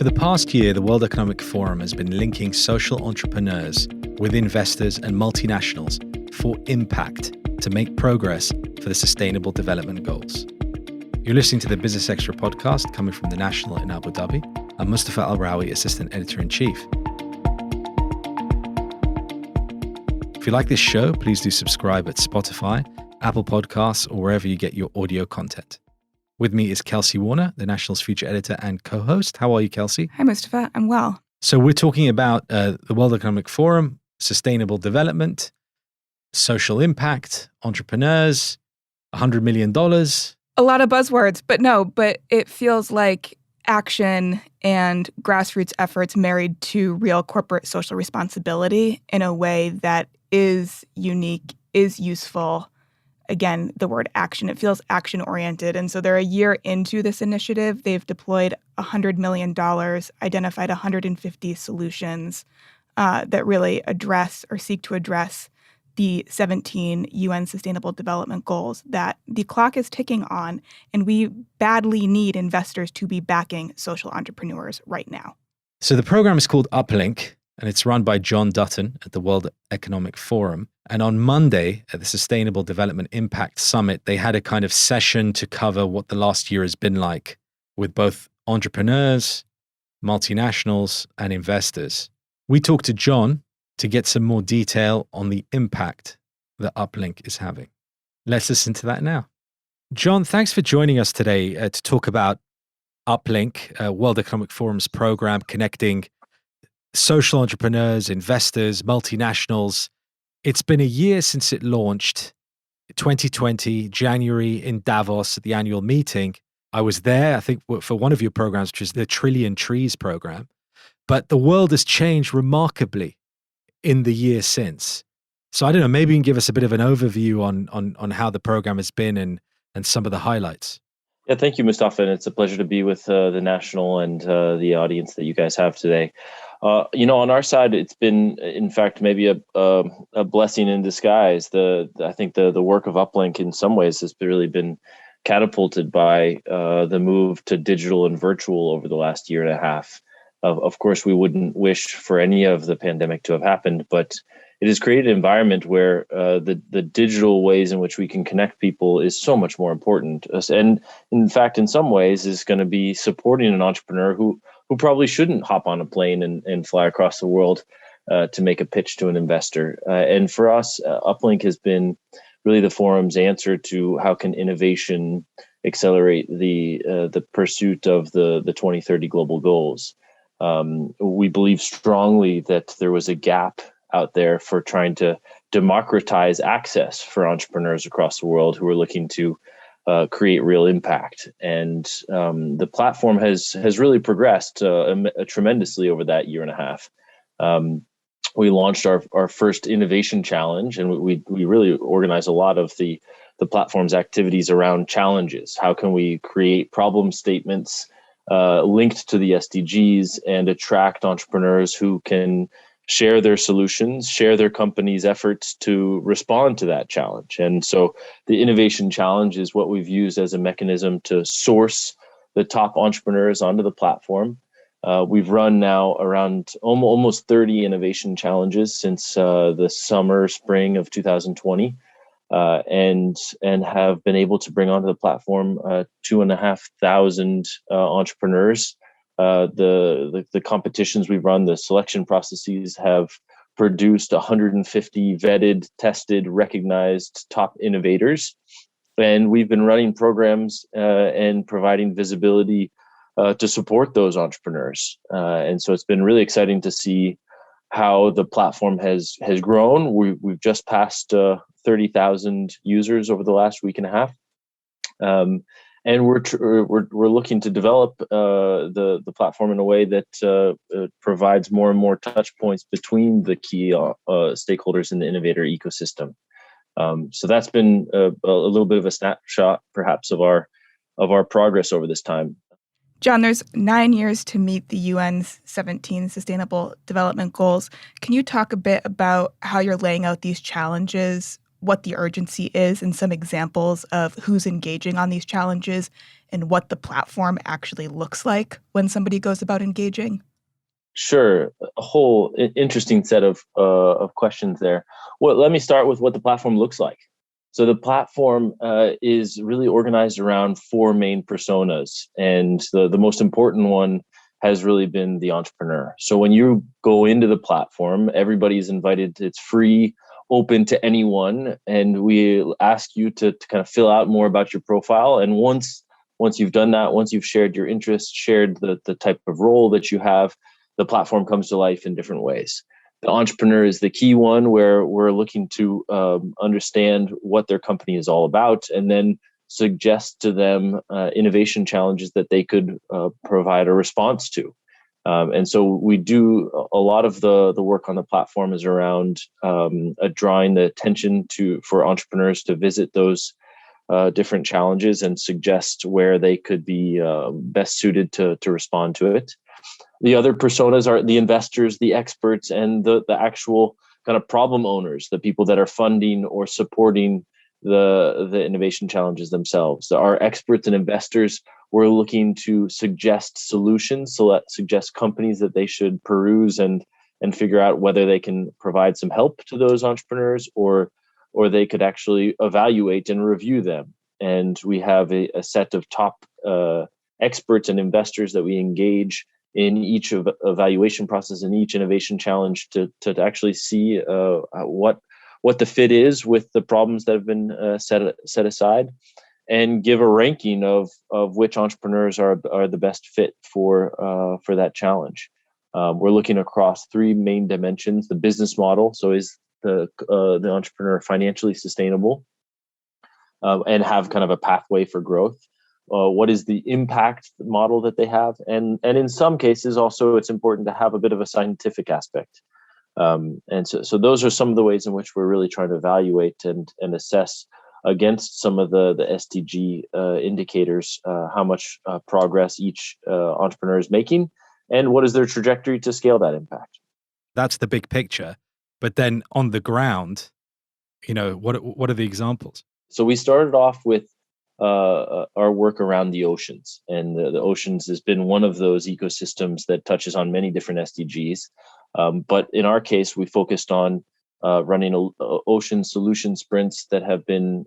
For the past year, the World Economic Forum has been linking social entrepreneurs with investors and multinationals for impact to make progress for the Sustainable Development Goals. You're listening to the Business Extra podcast coming from the National in Abu Dhabi. I'm Mustafa Alrawi, Assistant Editor-in-Chief. If you like this show, please do subscribe at Spotify, Apple Podcasts, or wherever you get your audio content. With me is Kelsey Warner, the National's Future Editor and co-host. How are you, Kelsey? Hi, Mustafa. I'm well. So we're talking about the World Economic Forum, sustainable development, social impact, entrepreneurs, $100 million. A lot of buzzwords, but it feels like action and grassroots efforts married to real corporate social responsibility in a way that is unique, is useful. Again, the word action, it feels action-oriented. And so they're a year into this initiative. They've deployed $100 million, identified 150 solutions that really address or seek to address the 17 UN Sustainable Development Goals that the clock is ticking on, and we badly need investors to be backing social entrepreneurs right now. So the program is called UpLink, and it's run by John Dutton at the World Economic Forum. And on Monday at the Sustainable Development Impact Summit, they had a kind of session to cover what the last year has been like with both entrepreneurs, multinationals, and investors. We talked to John to get some more detail on the impact that UpLink is having. Let's listen to that now. John, thanks for joining us today to talk about UpLink, World Economic Forum's program connecting social entrepreneurs, investors, multinationals. It's been a year since it launched, 2020, January in Davos at the annual meeting. I was there, I think, for one of your programs, which is the Trillion Trees program. But the world has changed remarkably in the year since. So I don't know, maybe you can give us a bit of an overview on how the program has been and some of the highlights. Yeah, thank you, Mustafa. And it's a pleasure to be with the National and the audience that you guys have today. On our side, it's been, in fact, maybe a blessing in disguise. I think the work of UpLink in some ways has really been catapulted by the move to digital and virtual over the last year and a half. Of course, we wouldn't wish for any of the pandemic to have happened, but it has created an environment where the digital ways in which we can connect people is so much more important. And in fact, in some ways, is going to be supporting an entrepreneur who probably shouldn't hop on a plane and fly across the world to make a pitch to an investor. And for us, UpLink has been really the forum's answer to how can innovation accelerate the pursuit of the 2030 global goals. We believe strongly that there was a gap out there for trying to democratize access for entrepreneurs across the world who are looking to create real impact. And the platform has really progressed tremendously over that year and a half. We launched our first innovation challenge, and we really organize a lot of the platform's activities around challenges. How can we create problem statements linked to the SDGs and attract entrepreneurs who can share their solutions, share their company's efforts to respond to that challenge. And so the innovation challenge is what we've used as a mechanism to source the top entrepreneurs onto the platform. We've run now around almost 30 innovation challenges since the spring of 2020, and have been able to bring onto the platform 2,500 entrepreneurs. The competitions we've run, the selection processes have produced 150 vetted, tested, recognized top innovators. And we've been running programs and providing visibility to support those entrepreneurs. And so it's been really exciting to see how the platform has grown. We've just passed 30,000 users over the last week and a half. And we're looking to develop the platform in a way that provides more and more touch points between the key stakeholders in the innovator ecosystem. So that's been a little bit of a snapshot, perhaps, of our progress over this time. John, there's 9 years to meet the UN's 17 Sustainable Development Goals. Can you talk a bit about how you're laying out these challenges what the urgency is and some examples of who's engaging on these challenges and what the platform actually looks like when somebody goes about engaging? Sure, a whole interesting set of questions there. Well, let me start with what the platform looks like. So the platform is really organized around four main personas, and the most important one has really been the entrepreneur. So when you go into the platform, everybody's invited. It's free, open to anyone, and we ask you to kind of fill out more about your profile. And once you've done that, once you've shared your interests, shared the type of role that you have, the platform comes to life in different ways. The entrepreneur is the key one, where we're looking to understand what their company is all about, and then suggest to them innovation challenges that they could provide a response to. And so we do a lot of the work on the platform is around drawing the attention for entrepreneurs to visit those different challenges and suggest where they could be best suited to respond to it. The other personas are the investors, the experts, and the actual kind of problem owners, the people that are funding or supporting the innovation challenges themselves. Our experts and investors, we're looking to suggest solutions, suggest companies that they should peruse and figure out whether they can provide some help to those entrepreneurs, or they could actually evaluate and review them. And we have a set of top experts and investors that we engage in each of evaluation process and each innovation challenge to actually see what the fit is with the problems that have been set aside, and give a ranking of which entrepreneurs are the best fit for that challenge. We're looking across three main dimensions: the business model. So is the entrepreneur financially sustainable and have kind of a pathway for growth? What is the impact model that they have? And in some cases, also, it's important to have a bit of a scientific aspect. And so those are some of the ways in which we're really trying to evaluate and assess against some of the SDG indicators, how much progress each entrepreneur is making, and what is their trajectory to scale that impact. That's the big picture. But then on the ground, what are the examples? So we started off with our work around the oceans, and the oceans has been one of those ecosystems that touches on many different SDGs. But in our case, we focused on running ocean solution sprints that have been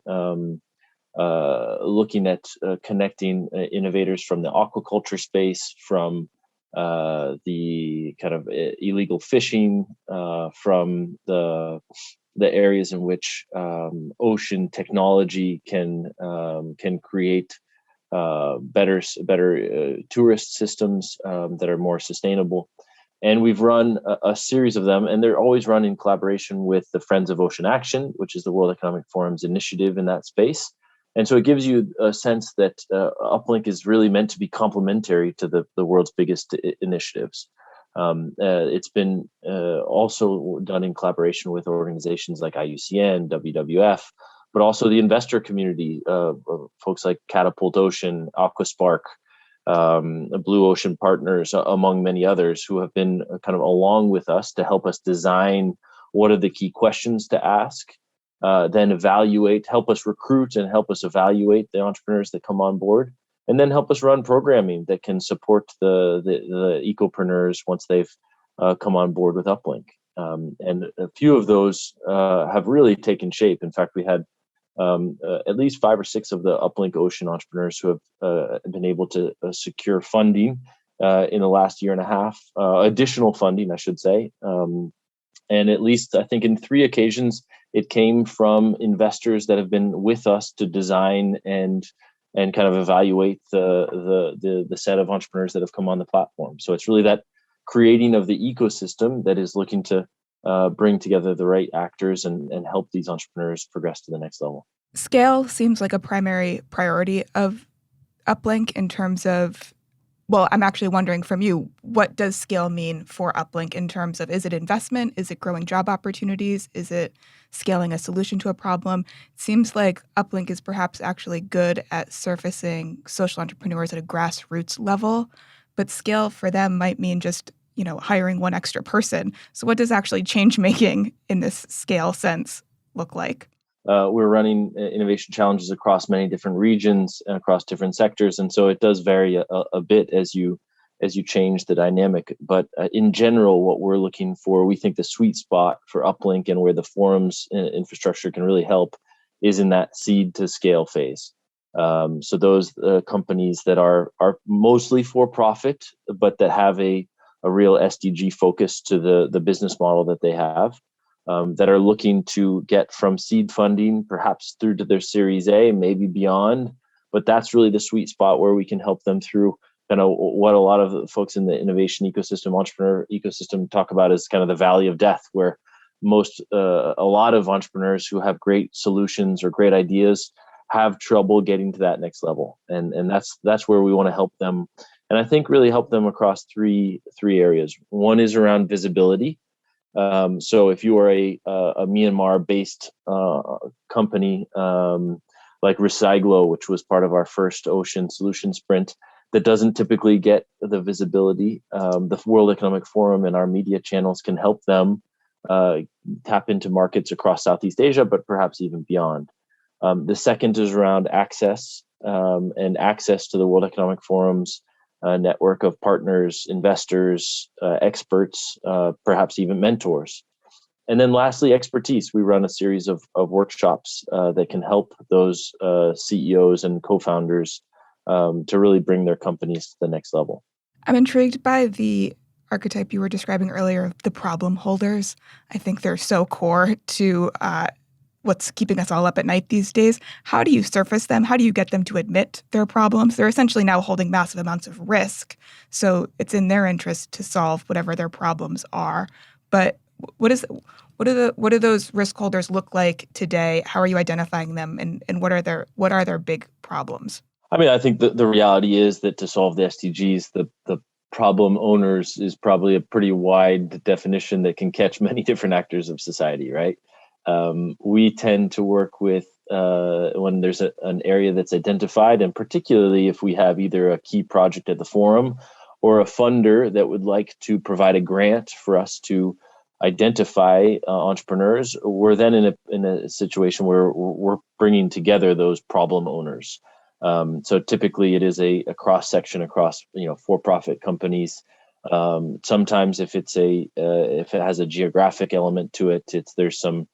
looking at connecting innovators from the aquaculture space, from the kind of illegal fishing, from the areas in which ocean technology can create better tourist systems that are more sustainable. And we've run a series of them, and they're always run in collaboration with the Friends of Ocean Action, which is the World Economic Forum's initiative in that space. And so it gives you a sense that UpLink is really meant to be complementary to the world's biggest initiatives. It's been also done in collaboration with organizations like IUCN, WWF, but also the investor community, folks like Catapult Ocean, AquaSpark, Blue Ocean Partners, among many others, who have been kind of along with us to help us design what are the key questions to ask, then help us recruit and help us evaluate the entrepreneurs that come on board, and then help us run programming that can support the ecopreneurs once they've come on board with UpLink. And a few of those have really taken shape. In fact, we had at least 5 or 6 of the UpLink Ocean entrepreneurs who have been able to secure funding in the last year and a half, additional funding, I should say. And at least, I think, in 3 occasions, it came from investors that have been with us to design and kind of evaluate the set of entrepreneurs that have come on the platform. So it's really that creating of the ecosystem that is looking to bring together the right actors and help these entrepreneurs progress to the next level. Scale seems like a primary priority of UpLink in terms of, well, I'm actually wondering from you, what does scale mean for UpLink in terms of, is it investment? Is it growing job opportunities? Is it scaling a solution to a problem? It seems like UpLink is perhaps actually good at surfacing social entrepreneurs at a grassroots level, but scale for them might mean just, hiring one extra person. So what does actually change making in this scale sense look like? we're running innovation challenges across many different regions and across different sectors, and so it does vary a bit as you change the dynamic. But in general, what we're looking for, we think the sweet spot for UpLink and where the forum's infrastructure can really help is in that seed to scale phase. So those companies that are mostly for profit, but that have a real SDG focus to the business model that they have, that are looking to get from seed funding perhaps through to their Series A, maybe beyond. But that's really the sweet spot where we can help them through kind of what a lot of the folks in the innovation ecosystem, entrepreneur ecosystem talk about is kind of the valley of death, where a lot of entrepreneurs who have great solutions or great ideas have trouble getting to that next level. And that's where we want to help them. And I think really help them across three areas. One is around visibility. So if you are a Myanmar-based company like Recyclo, which was part of our first Ocean Solution Sprint, that doesn't typically get the visibility, the World Economic Forum and our media channels can help them tap into markets across Southeast Asia, but perhaps even beyond. The second is around access and access to the World Economic Forum's network of partners, investors, experts, perhaps even mentors. And then lastly, expertise. We run a series of workshops that can help those CEOs and co-founders to really bring their companies to the next level. I'm intrigued by the archetype you were describing earlier of the problem holders. I think they're so core to what's keeping us all up at night these days. How do you surface them? How do you get them to admit their problems? They're essentially now holding massive amounts of risk, so it's in their interest to solve whatever their problems are. But what do those risk holders look like today? How are you identifying them, and what are their big problems? I mean, I think the reality is that to solve the SDGs, the problem owners is probably a pretty wide definition that can catch many different actors of society, right? We tend to work with when there's an area that's identified, and particularly if we have either a key project at the forum or a funder that would like to provide a grant for us to identify entrepreneurs, we're then in a situation where we're bringing together those problem owners. So typically it is a cross section across for-profit companies. Sometimes if it has a geographic element to it, there's some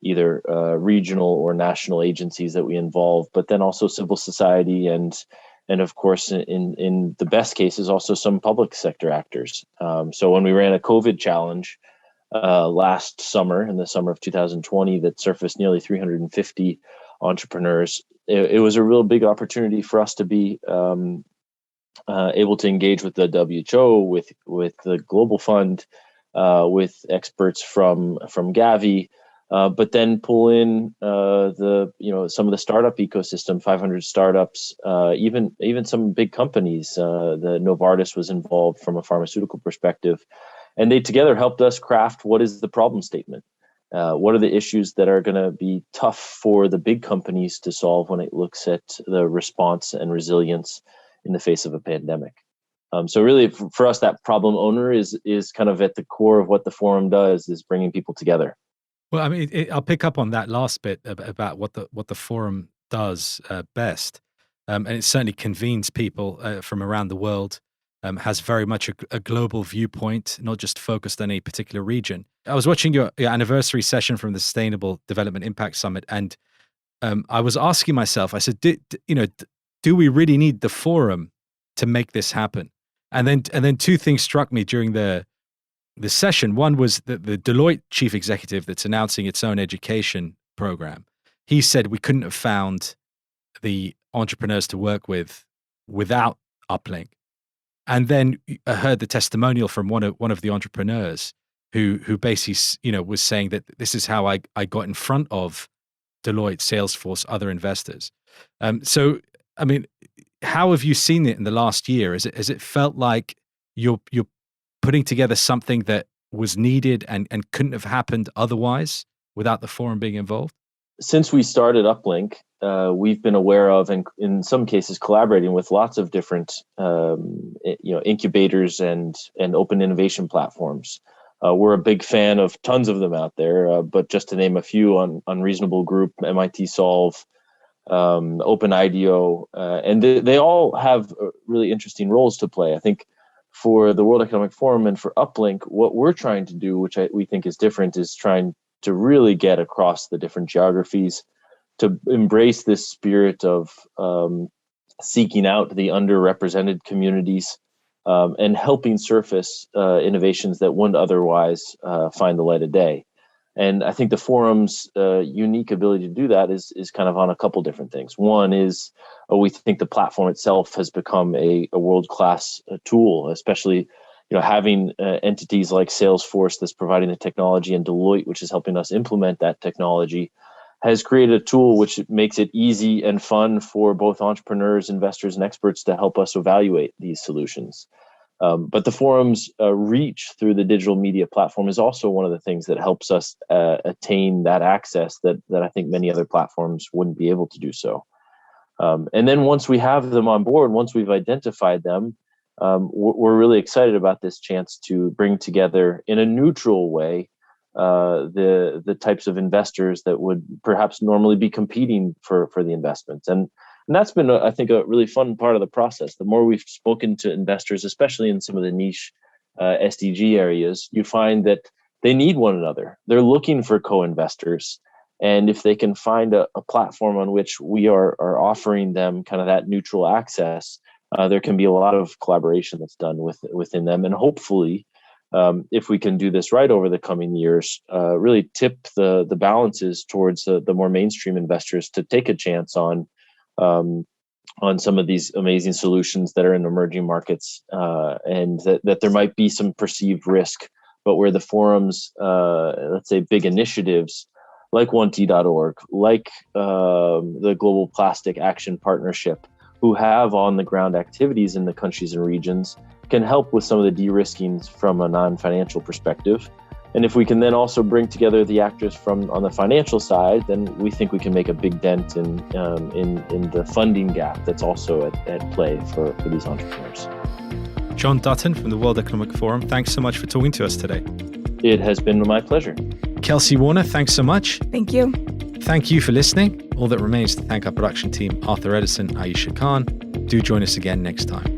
either regional or national agencies that we involve, but then also civil society and of course in the best cases also some public sector actors. So when we ran a COVID challenge last summer, in the summer of 2020, that surfaced nearly 350 entrepreneurs, it was a real big opportunity for us to be able to engage with the WHO, with the Global Fund, with experts from Gavi, but then pull in some of the startup ecosystem, 500 startups, even some big companies. The Novartis was involved from a pharmaceutical perspective, and they together helped us craft what is the problem statement. What are the issues that are going to be tough for the big companies to solve when it looks at the response and resilience in the face of a pandemic? So really, for us, that problem owner is kind of at the core of what the forum does, is bringing people together. Well, I mean, I'll pick up on that last bit about what the forum does best, and it certainly convenes people from around the world. Has very much a global viewpoint, not just focused on a particular region. I was watching your anniversary session from the Sustainable Development Impact Summit, and I was asking myself, I said, do we really need the forum to make this happen? And then two things struck me during the session. One was the Deloitte chief executive that's announcing its own education program. He said we couldn't have found the entrepreneurs to work with without UpLink. And then I heard the testimonial from one of the entrepreneurs who basically, was saying that this is how I got in front of Deloitte, Salesforce, other investors. So, I mean, how have you seen it in the last year? Has it felt like you're putting together something that was needed and couldn't have happened otherwise without the forum being involved? Since we started UpLink, we've been aware of, and in some cases collaborating with lots of different incubators and open innovation platforms. We're a big fan of tons of them out there, but just to name a few: on Unreasonable Group, MIT Solve, OpenIDEO, and they all have really interesting roles to play. I think for the World Economic Forum and for UpLink, what we're trying to do, which we think is different, is trying to really get across the different geographies to embrace this spirit of seeking out the underrepresented communities and helping surface innovations that wouldn't otherwise find the light of day. And I think the forum's unique ability to do that is kind of on a couple different things. One is we think the platform itself has become a world-class tool, especially having entities like Salesforce that's providing the technology, and Deloitte, which is helping us implement that technology, has created a tool which makes it easy and fun for both entrepreneurs, investors, and experts to help us evaluate these solutions. But the forum's reach through the digital media platform is also one of the things that helps us attain that access that I think many other platforms wouldn't be able to do so. And then once we have them on board, once we've identified them, we're really excited about this chance to bring together in a neutral way the types of investors that would perhaps normally be competing for the investments. And that's been, I think, a really fun part of the process. The more we've spoken to investors, especially in some of the niche SDG areas, you find that they need one another. They're looking for co-investors. And if they can find a platform on which we are offering them kind of that neutral access, there can be a lot of collaboration that's done within them. And hopefully, if we can do this right over the coming years, really tip the balances towards the more mainstream investors to take a chance on some of these amazing solutions that are in emerging markets, and that there might be some perceived risk, but where the forum's, let's say, big initiatives like 1T.org, like the Global Plastic Action Partnership, who have on-the-ground activities in the countries and regions, can help with some of the de-risking from a non-financial perspective. And if we can then also bring together the actors on the financial side, then we think we can make a big dent in the funding gap that's also at play for these entrepreneurs. John Dutton from the World Economic Forum, thanks so much for talking to us today. It has been my pleasure. Kelsey Warner, thanks so much. Thank you. Thank you for listening. All that remains to thank our production team, Arthur Edison, Aisha Khan. Do join us again next time.